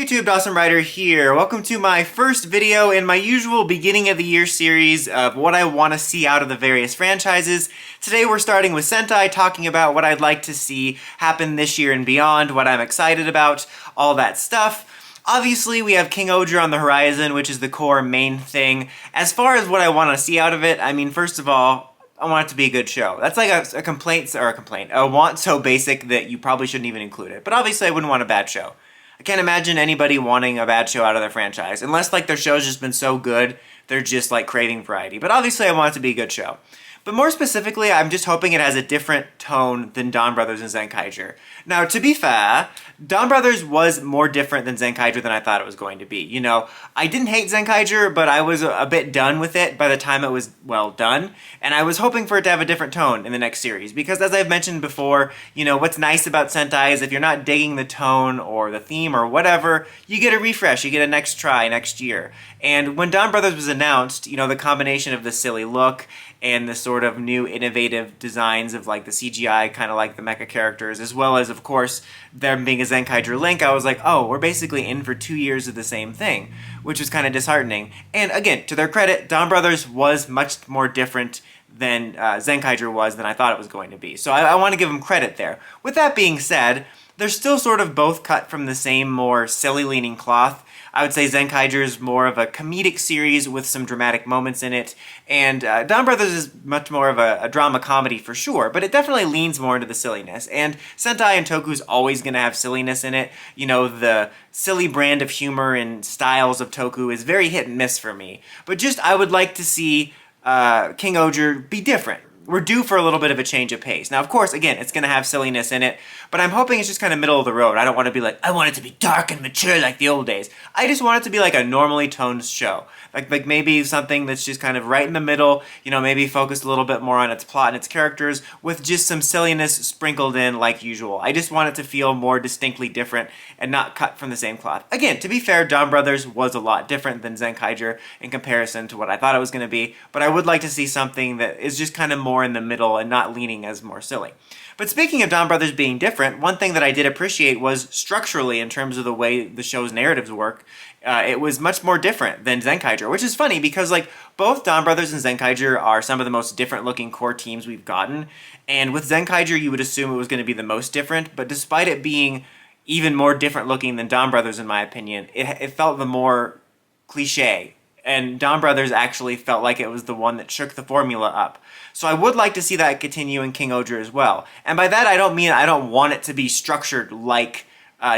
YouTube, Dawson Rider here. Welcome to my first video in my usual beginning of the year series of what I want to see out of the various franchises. Today we're starting with Sentai, talking about what I'd like to see happen this year and beyond, what I'm excited about, all that stuff. Obviously, we have King-Ohger on the horizon, which is the core main thing. As far as what I want to see out of it, I mean, first of all, I want it to be a good show. That's like a want so basic that you probably shouldn't even include it. But obviously I wouldn't want a bad show. I can't imagine anybody wanting a bad show out of their franchise, unless like their show's just been so good, they're just like craving variety. But obviously I want it to be a good show. But more specifically, I'm just hoping it has a different tone than Dawn Brothers and Zen-Kaiger. Now, to be fair, Dawn Brothers was more different than Zen-Kaiger than I thought it was going to be. You know, I didn't hate Zen-Kaiger, but I was a bit done with it by the time it was, well, done. And I was hoping for it to have a different tone in the next series. Because as I've mentioned before, you know, what's nice about Sentai is if you're not digging the tone or the theme or whatever, you get a refresh, you get a next try next year. And when Dawn Brothers was announced, you know, the combination of the silly look and the sort of new innovative designs of like the CGI, kind of like the mecha characters, as well as, of course, them being a Zen-Kaiger link, I was like, oh, we're basically in for 2 years of the same thing, which was kind of disheartening. And again, to their credit, Dawn Brothers was much more different than Zen-Kaiger was than I thought it was going to be. So I want to give them credit there. With that being said, they're still sort of both cut from the same more silly-leaning cloth. I would say Zen-Kaiger is more of a comedic series with some dramatic moments in it, and Dawn Brothers is much more of a drama comedy for sure, but it definitely leans more into the silliness. And Sentai and Toku's always going to have silliness in it. You know, the silly brand of humor and styles of Toku is very hit and miss for me. But just, I would like to see King-Ohger be different. We're due for a little bit of a change of pace. Now, of course, again, it's going to have silliness in it, but I'm hoping it's just kind of middle of the road. I don't want to be like, I want it to be dark and mature like the old days. I just want it to be like a normally toned show. Like maybe something that's just kind of right in the middle, you know, maybe focused a little bit more on its plot and its characters with just some silliness sprinkled in like usual. I just want it to feel more distinctly different and not cut from the same cloth. Again, to be fair, Dawn Brothers was a lot different than Zen-Kaiger in comparison to what I thought it was going to be, but I would like to see something that is just kind of more in the middle and not leaning as more silly. But speaking of Dawn Brothers being different, one thing that I did appreciate was structurally, in terms of the way the show's narratives work, it was much more different than Zen-Kaiger, which is funny because like both Dawn Brothers and Zen-Kaiger are some of the most different looking core teams we've gotten, and with Zen-Kaiger you would assume it was going to be the most different, but despite it being even more different looking than Dawn Brothers in my opinion, it felt the more cliche. And Dawn Brothers actually felt like it was the one that shook the formula up. So I would like to see that continue in King-Ohger as well. And by that I don't mean I don't want it to be structured like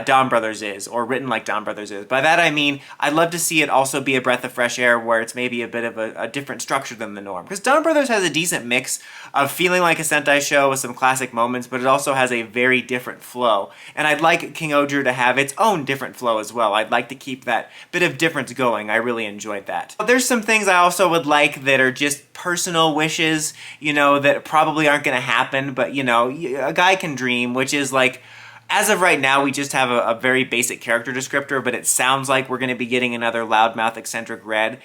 Dawn Brothers is, or written like Dawn Brothers is. By that I mean I'd love to see it also be a breath of fresh air where it's maybe a bit of a different structure than the norm. Because Dawn Brothers has a decent mix of feeling like a Sentai show with some classic moments, but it also has a very different flow. And I'd like King-Ohger to have its own different flow as well. I'd like to keep that bit of difference going. I really enjoyed that. There's some things I also would like that are just personal wishes, you know, that probably aren't going to happen, but you know, a guy can dream, which is like, as of right now, we just have a very basic character descriptor, but it sounds like we're going to be getting another loudmouth eccentric red.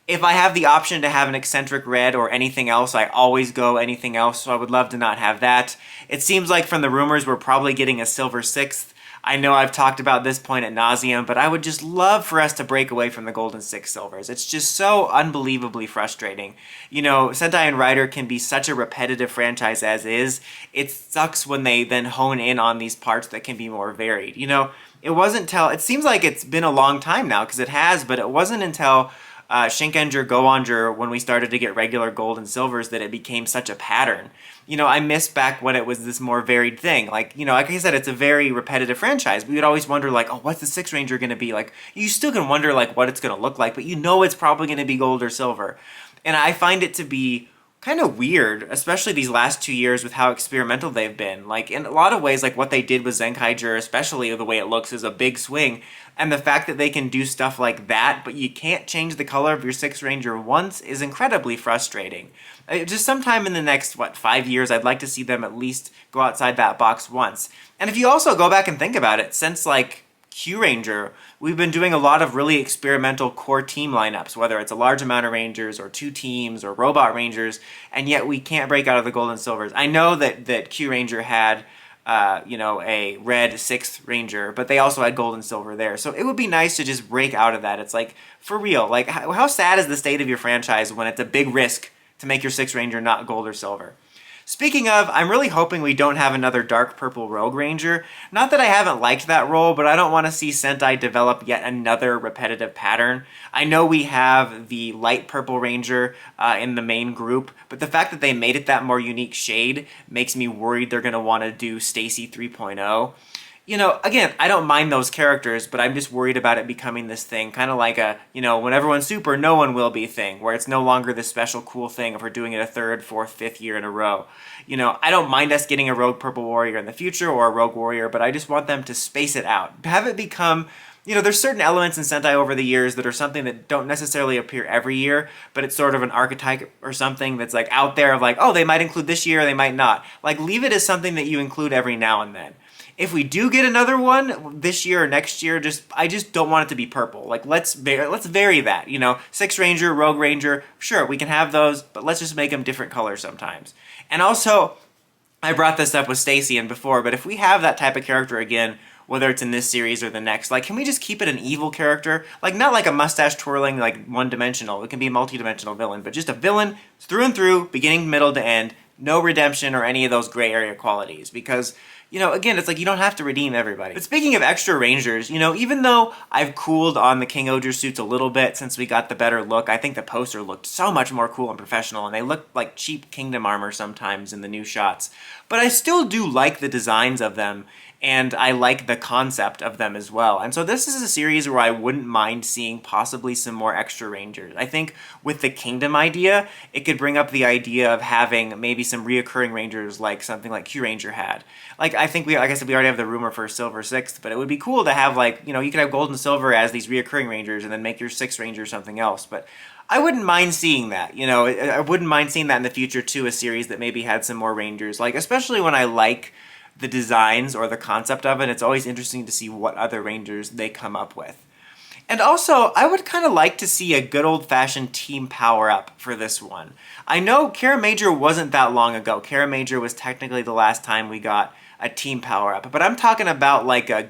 If I have the option to have an eccentric red or anything else, I always go anything else, so I would love to not have that. It seems like from the rumors we're probably getting a silver sixth. I know I've talked about this point ad nauseum, but I would just love for us to break away from the golden six silvers. It's just so unbelievably frustrating. You know, Sentai and Rider can be such a repetitive franchise as is. It sucks when they then hone in on these parts that can be more varied. You know, it seems like it's been a long time now, because it has, but it wasn't until King-Ohger, Go-Ohger, when we started to get regular gold and silvers, that it became such a pattern. You know, I miss back when it was this more varied thing. Like, you know, like I said, it's a very repetitive franchise. We would always wonder, like, oh, what's the Six Ranger going to be? Like, you still can wonder, like, what it's going to look like, but you know it's probably going to be gold or silver. And I find it to be kind of weird, especially these last 2 years with how experimental they've been. Like, in a lot of ways, like what they did with Zen-Kaiger, especially the way it looks, is a big swing. And the fact that they can do stuff like that, but you can't change the color of your Six Ranger once, is incredibly frustrating. Just sometime in the next, 5 years, I'd like to see them at least go outside that box once. And if you also go back and think about it, since like Q-Ranger, we've been doing a lot of really experimental core team lineups, whether it's a large amount of Rangers or 2 teams or Robot Rangers, and yet we can't break out of the gold and silvers. I know that Q-Ranger had a red 6th Ranger, but they also had gold and silver there. So it would be nice to just break out of that. It's like, for real, like how sad is the state of your franchise when it's a big risk to make your 6th Ranger not gold or silver? Speaking of, I'm really hoping we don't have another dark purple Rogue Ranger. Not that I haven't liked that role, but I don't want to see Sentai develop yet another repetitive pattern. I know we have the light purple Ranger in the main group, but the fact that they made it that more unique shade makes me worried they're going to want to do Stacy 3.0. Again, I don't mind those characters, but I'm just worried about it becoming this thing, kind of like when everyone's super, no one will be thing, where it's no longer this special cool thing if we're doing it a 3rd, 4th, 5th year in a row. I don't mind us getting a Rogue Purple Warrior in the future or a Rogue Warrior, but I just want them to space it out. Have it become, there's certain elements in Sentai over the years that are something that don't necessarily appear every year, but it's sort of an archetype or something that's like out there of like, oh, they might include this year, or they might not. Like, leave it as something that you include every now and then. If we do get another one this year or next year, I just don't want it to be purple. Like, let's vary that. 6 Ranger, Rogue Ranger, sure, we can have those, but let's just make them different colors sometimes. And also, I brought this up with Stacy and before, but if we have that type of character again, whether it's in this series or the next, like, can we just keep it an evil character? Like, not like a mustache twirling, like, one-dimensional. It can be a multi-dimensional villain, but just a villain through and through, beginning, middle to end, no redemption or any of those gray area qualities, because again, it's like you don't have to redeem everybody. But speaking of extra Rangers, even though I've cooled on the King-Ohger suits a little bit since we got the better look, I think the poster looked so much more cool and professional, and they look like cheap Kingdom armor sometimes in the new shots. But I still do like the designs of them, and I like the concept of them as well. And so this is a series where I wouldn't mind seeing possibly some more extra Rangers. I think with the Kingdom idea, it could bring up the idea of having maybe some reoccurring Rangers like something like Q-Ranger had. Like, I think like I said, we already have the rumor for Silver 6th, but it would be cool to have, like, you could have Gold and Silver as these reoccurring Rangers and then make your 6th Ranger something else. But I wouldn't mind seeing that, I wouldn't mind seeing that in the future too, a series that maybe had some more Rangers. Like, especially when I like the designs or the concept of it, it's always interesting to see what other Rangers they come up with. And also, I would kind of like to see a good old-fashioned team power-up for this one. I know Kara Major wasn't that long ago. Kara Major was technically the last time we got a team power-up, but I'm talking about like a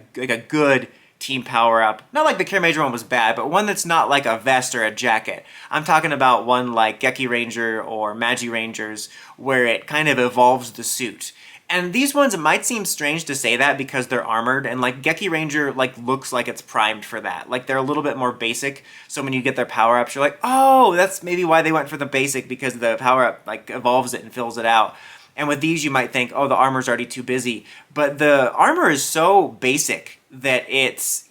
good team power-up. Not like the Kara Major one was bad, but one that's not like a vest or a jacket. I'm talking about one like Geki Ranger or Magi Rangers, where it kind of evolves the suit. And these ones, it might seem strange to say that because they're armored, and like Geki Ranger like looks like it's primed for that. Like, they're a little bit more basic, so when you get their power-ups, you're like, oh, that's maybe why they went for the basic, because the power-up like evolves it and fills it out. And with these, you might think, oh, the armor's already too busy. But the armor is so basic that it's,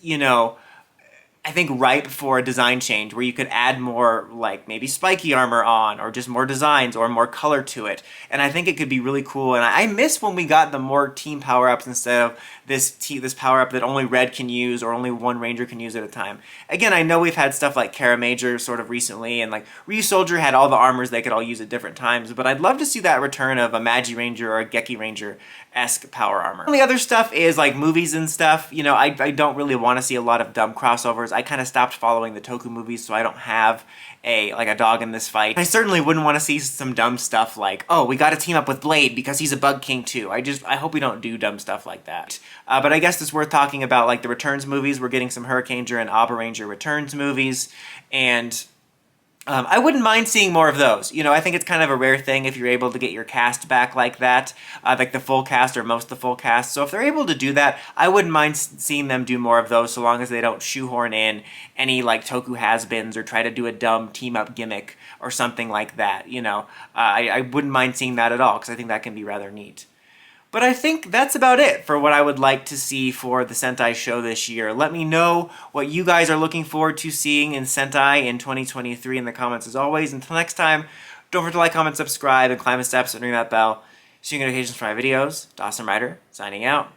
I think ripe for a design change where you could add more, like, maybe spiky armor on, or just more designs or more color to it. And I think it could be really cool. And I miss when we got the more team power-ups instead of this power-up that only Red can use or only one Ranger can use at a time. Again, I know we've had stuff like Kara Major sort of recently, and like Ryu Soldier had all the armors they could all use at different times, but I'd love to see that return of a Magi Ranger or a Geki Ranger-esque power armor. And the other stuff is like movies and stuff. I don't really want to see a lot of dumb crossovers. I kind of stopped following the Toku movies, so I don't have a dog in this fight. I certainly wouldn't want to see some dumb stuff like, oh, we got to team up with Blade because he's a Bug King too. I hope we don't do dumb stuff like that. But I guess it's worth talking about like the Returns movies. We're getting some Hurricaneger and Abba Ranger Returns movies, and I wouldn't mind seeing more of those. I think it's kind of a rare thing if you're able to get your cast back like that, like the full cast or most of the full cast. So if they're able to do that, I wouldn't mind seeing them do more of those, so long as they don't shoehorn in any like Toku has-beens or try to do a dumb team-up gimmick or something like that. I wouldn't mind seeing that at all, because I think that can be rather neat. But I think that's about it for what I would like to see for the Sentai show this year. Let me know what you guys are looking forward to seeing in Sentai in 2023 in the comments as always. Until next time, don't forget to like, comment, subscribe, and climb the steps and ring that bell so you get notifications for my videos. Dawson Ryder, signing out.